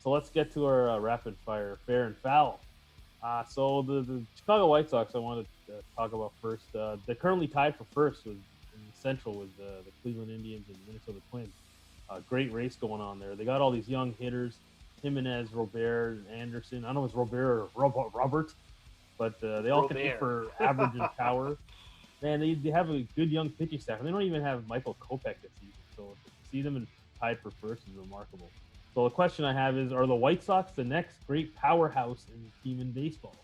So let's get to our rapid fire, fair and foul. So the Chicago White Sox, I wanted to talk about first. They're currently tied for first with in the Central with the Cleveland Indians and Minnesota Twins. Great race going on there. They got all these young hitters: Jimenez, Robert, and Anderson. I don't know if it's Robert or Robert, but they all compete Robert. for average and power. Man, they have a good young pitching staff, and they don't even have Michael Kopech this season. So to see them tied for first is remarkable. So the question I have is: are the White Sox the next great powerhouse in team in baseball?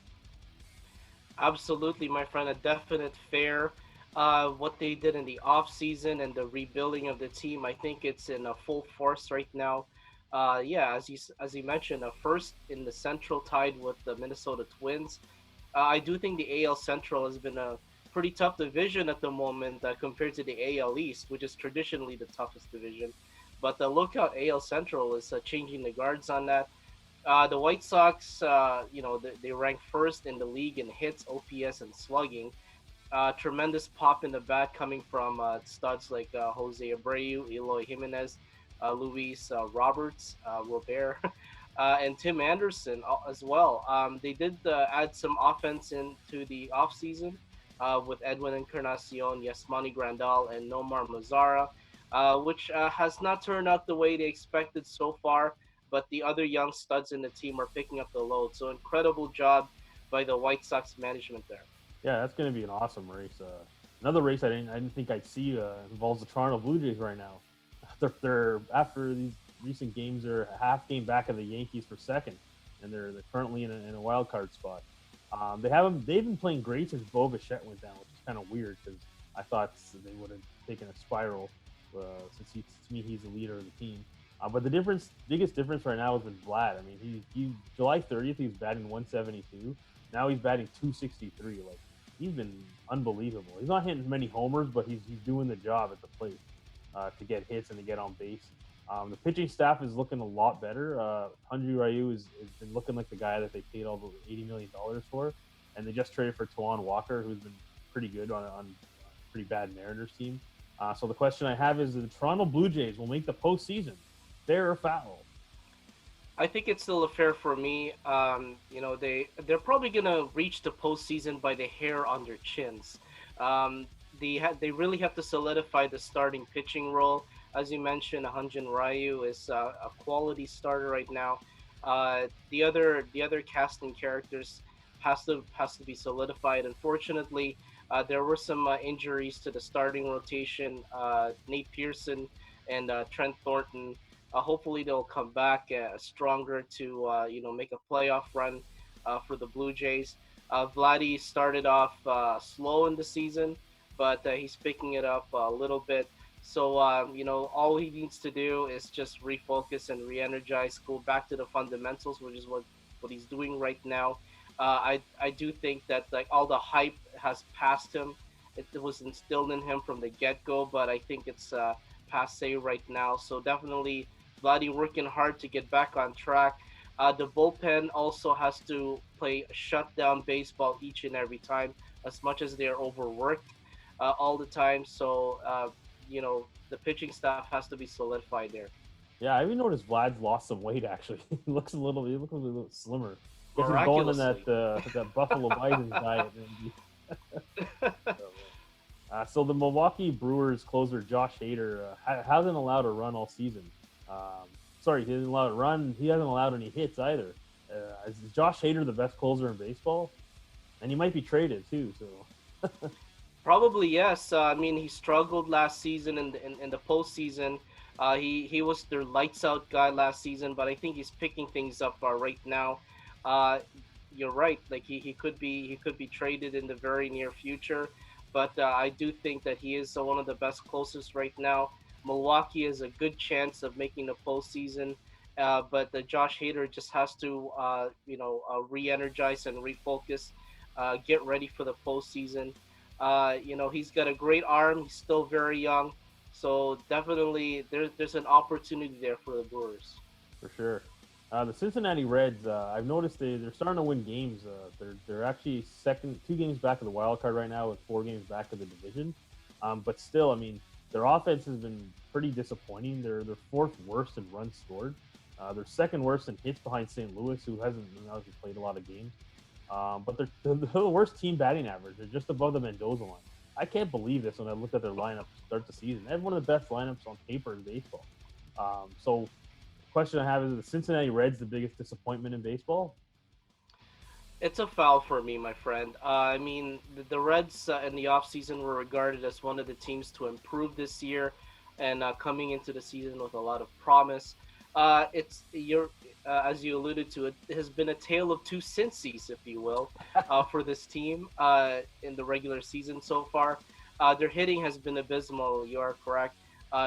Absolutely, my friend, a definite fair. What they did in the off season and the rebuilding of the team, I think it's in a full force right now. Yeah, as you mentioned, first in the Central tied with the Minnesota Twins. I do think the AL Central has been a pretty tough division at the moment compared to the AL East, which is traditionally the toughest division. But the lookout AL Central is changing the guards on that. The White Sox, they rank first in the league in hits, OPS, and slugging. Tremendous pop in the bat coming from studs like Jose Abreu, Eloy Jimenez, Luis Roberts, Robert, and Tim Anderson as well. They did add some offense into the offseason with Edwin Encarnacion, Yasmani Grandal, and Nomar Mazara, which has not turned out the way they expected so far. But the other young studs in the team are picking up the load. So incredible job by the White Sox management there. Yeah, that's going to be an awesome race. Another race I didn't think I'd see involves the Toronto Blue Jays right now. They're after these recent games, they're a half game back of the Yankees for second, and they're currently in a wild card spot. They've been playing great since Bo Bichette went down, which is kind of weird because I thought they would have taken a spiral since to me he's the leader of the team. But biggest difference right now has been Vlad. I mean, he July 30th he was batting 172. Now he's batting 263. Like he's been unbelievable. He's not hitting many homers, but he's doing the job at the plate to get hits and to get on base. The pitching staff is looking a lot better. Hanji Ryu has been looking like the guy that they paid all the $80 million for, and they just traded for Tawan Walker, who's been pretty good on a pretty bad Mariners team. So the question I have is: the Toronto Blue Jays will make the postseason, fair or foul? I think it's still a fair for me. They're probably gonna reach the postseason by the hair on their chins. They really have to solidify the starting pitching role. As you mentioned, Hanjin Ryu is a quality starter right now. The other casting characters has to be solidified. Unfortunately, there were some injuries to the starting rotation. Nate Pearson and Trent Thornton. Hopefully, they'll come back stronger to make a playoff run for the Blue Jays. Vladdy started off slow in the season, but he's picking it up a little bit. So all he needs to do is just refocus and re-energize, go back to the fundamentals, which is what he's doing right now. I do think that like all the hype has passed him. It was instilled in him from the get go, but I think it's passe right now. So definitely, Vladdy working hard to get back on track. The bullpen also has to play shutdown baseball each and every time, as much as they're overworked all the time. So the pitching staff has to be solidified there. Yeah, I even noticed Vlad's lost some weight. Actually, he looks a little slimmer. Guess he's going on Miraculously. that Buffalo Bison's diet. So the Milwaukee Brewers closer Josh Hader hasn't allowed a run all season. Sorry, he hasn't allowed a run. He hasn't allowed any hits either. Is Josh Hader the best closer in baseball? And he might be traded too. So Probably yes. I mean, he struggled last season in the postseason. He was their lights out guy last season, but I think he's picking things up right now. Uh, you're right. Like he could be traded in the very near future, but I do think that he is one of the best closest right now. Milwaukee has a good chance of making the postseason, but Josh Hader just has to re-energize and refocus, get ready for the postseason. He's got a great arm. He's still very young, so definitely there's an opportunity there for the Brewers. for sure. The Cincinnati Reds, I've noticed they're starting to win games. They're actually second, 2 games back of the wild card right now, with 4 games back of the division. But still, I mean, their offense has been pretty disappointing. They're fourth worst in runs scored. They're second worst in hits behind St. Louis, who hasn't obviously played a lot of games. But they're the worst team batting average. They're just above the Mendoza line. I can't believe this when I looked at their lineup to start the season. They have one of the best lineups on paper in baseball. So the question I have is: the Cincinnati Reds the biggest disappointment in baseball? It's a foul for me, my friend. I mean, the Reds in the offseason were regarded as one of the teams to improve this year, and coming into the season with a lot of promise. It's you're As you alluded to, it has been a tale of two Cincies, if you will, for this team in the regular season so far. Their hitting has been abysmal. You are correct.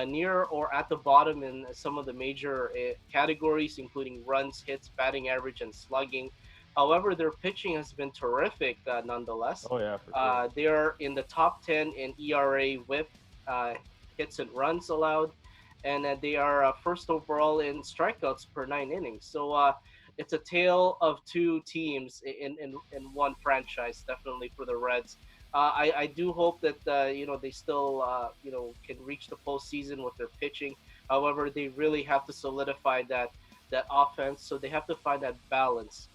Near or at the bottom in some of the major categories, including runs, hits, batting average, and slugging. However, their pitching has been terrific nonetheless. Oh yeah, for sure. They are in the top 10 in ERA, WHIP, uh, hits and runs allowed, and they are first overall in strikeouts per 9 innings. So it's a tale of two teams in one franchise, definitely for the Reds. I do hope that they still can reach the postseason with their pitching. However, they really have to solidify that offense. So they have to find that balance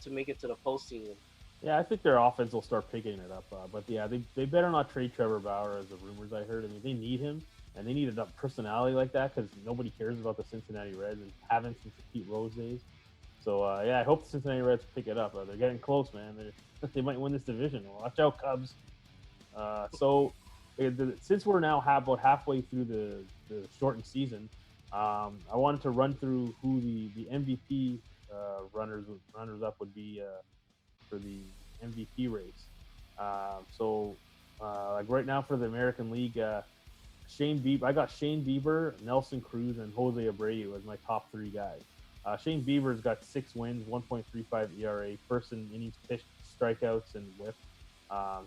to make it to the postseason. Yeah, I think their offense will start picking it up. But yeah, they better not trade Trevor Bauer, as the rumors I heard. I mean, they need him, and they need a personality like that because nobody cares about the Cincinnati Reds and haven't since the Pete Rose days. So yeah, I hope the Cincinnati Reds pick it up. They're getting close, man. They might win this division. Watch out, Cubs. Since we're now about halfway through the shortened season, I wanted to run through who the MVP runners up would be for the MVP race. Like right now for the American League, Shane Bieber. I got Shane Bieber, Nelson Cruz, and Jose Abreu as my top three guys. Shane Bieber's got 6 wins, 1.35 ERA, first in innings pitched, strikeouts, and WHIP.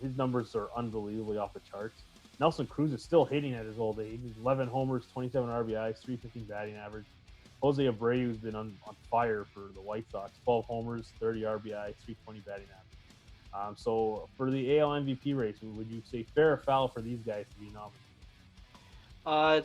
His numbers are unbelievably off the charts. Nelson Cruz is still hitting at his old age. He's 11 homers, 27 RBIs, 315 batting average. Jose Abreu's been on fire for the White Sox. 12 homers, 30 RBI, 320 batting average. So for the AL MVP race, would you say fair or foul for these guys to be nominated?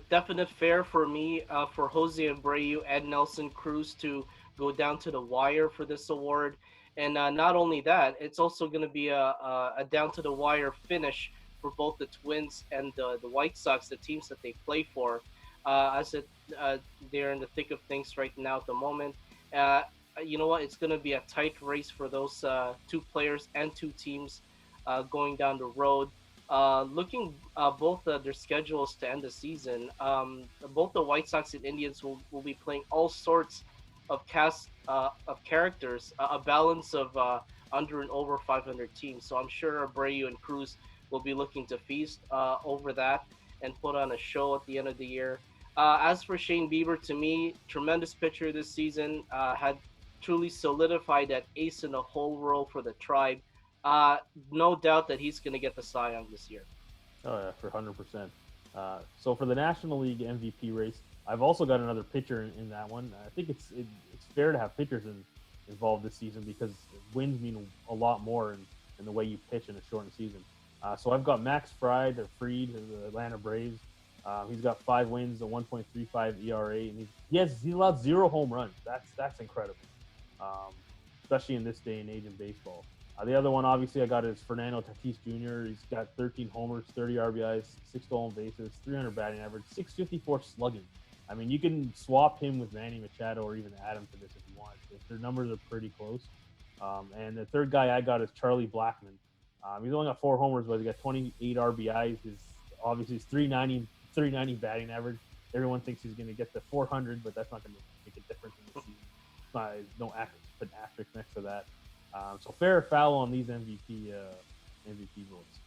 Definite fair for me for Jose Abreu and Nelson Cruz to go down to the wire for this award. And not only that, it's also going to be a down to the wire finish for both the Twins and the White Sox, the teams that they play for, as they're in the thick of things right now at the moment. Uh, you know what? It's going to be a tight race for those two players and two teams going down the road. Looking both their schedules to end the season, both the White Sox and Indians will be playing all sorts of cast of characters, a balance of under and over 500 teams. So I'm sure Abreu and Cruz will be looking to feast over that and put on a show at the end of the year. As for Shane Bieber, to me, tremendous pitcher this season, had truly solidified that ace in the whole role for the tribe. Uh, no doubt that he's going to get the Cy Young this year. Oh yeah, for 100%. So for the National League MVP race, I've also got another pitcher in that one. I think it's fair to have pitchers involved this season because wins mean a lot more in the way you pitch in a shortened season. So I've got Max Fried, the Freed, the Atlanta Braves. He's got 5 wins, a 1.35 ERA, and he allowed 0 home runs. That's incredible, um, especially in this day and age in baseball. The other one, obviously, I got is Fernando Tatis Jr. He's got 13 homers, 30 RBIs, 6 stolen bases, 300 batting average, 654 slugging. I mean, you can swap him with Manny Machado or even add him to this if you want. Their numbers are pretty close. And the third guy I got is Charlie Blackman. He's only got 4 homers, but he's got 28 RBIs. His 390 batting average. Everyone thinks he's going to get the 400, but that's not going to make a difference in the season. It's not, no put an asterisk next to that. So fair or foul on these MVP votes.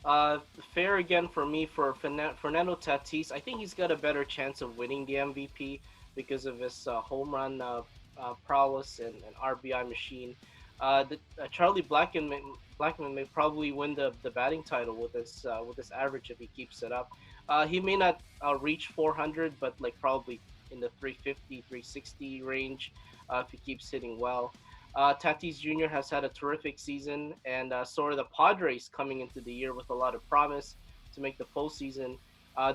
Uh, Fair again for me for Fernando Tatis. I think he's got a better chance of winning the MVP because of his home run prowess and RBI machine. Charlie Blackman may probably win the batting title with this average if he keeps it up. He may not reach 400, but like probably in the 350, 360 range if he keeps hitting well. Tatis Jr. has had a terrific season, and so are the Padres coming into the year with a lot of promise to make the postseason.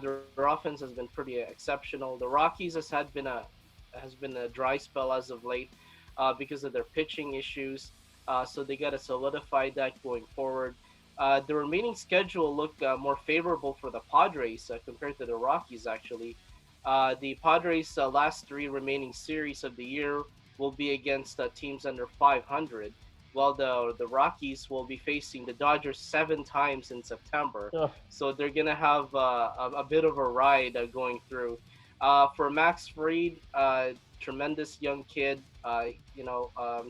Their offense has been pretty exceptional. The Rockies has had been has been a dry spell as of late because of their pitching issues. So they got to solidify that going forward. The remaining schedule look more favorable for the Padres compared to the Rockies. Actually, the Padres' last three remaining series of the year will be against teams under 500, while the Rockies will be facing the Dodgers 7 times in September. Ugh, So they're gonna have a bit of a ride going through. For Max Fried, tremendous young kid.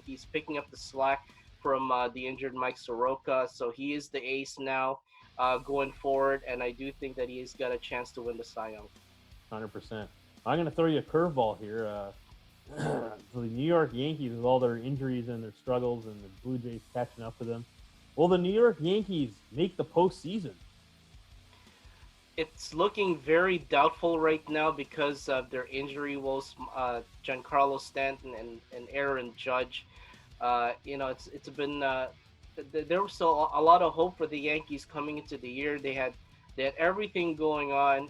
He's picking up the slack from the injured Mike Soroka, so he is the ace now going forward, and I do think that he's got a chance to win the Cy Young. 100%. I'm going to throw you a curveball here. So the New York Yankees, with all their injuries and their struggles, and the Blue Jays catching up to them, will the New York Yankees make the postseason? It's looking very doubtful right now because of their injury woes, Giancarlo Stanton and Aaron Judge. It's been there was still a lot of hope for the Yankees coming into the year. They had everything going on.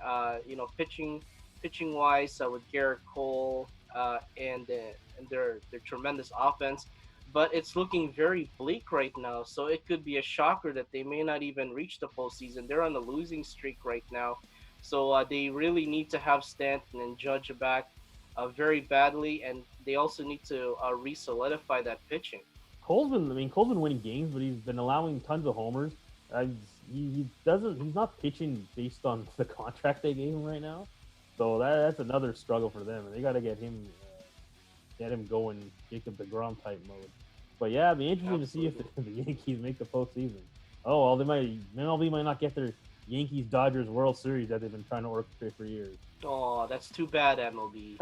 Pitching wise with Garrett Cole and their tremendous offense. But it's looking very bleak right now, so it could be a shocker that they may not even reach the postseason. They're on a losing streak right now, so they really need to have Stanton and Judge back very badly, and they also need to re-solidify that pitching. Cole's been winning games, but he's been allowing tons of homers. Uh, he doesn't. He's not pitching based on the contract they gave him right now. So that's another struggle for them, and they got to get him going Jacob Degrom type mode. But yeah, it'd be interesting to see if Absolutely. the Yankees make the postseason. Oh well, they might. MLB might not get their Yankees Dodgers World Series that they've been trying to orchestrate for years. Oh, that's too bad, MLB.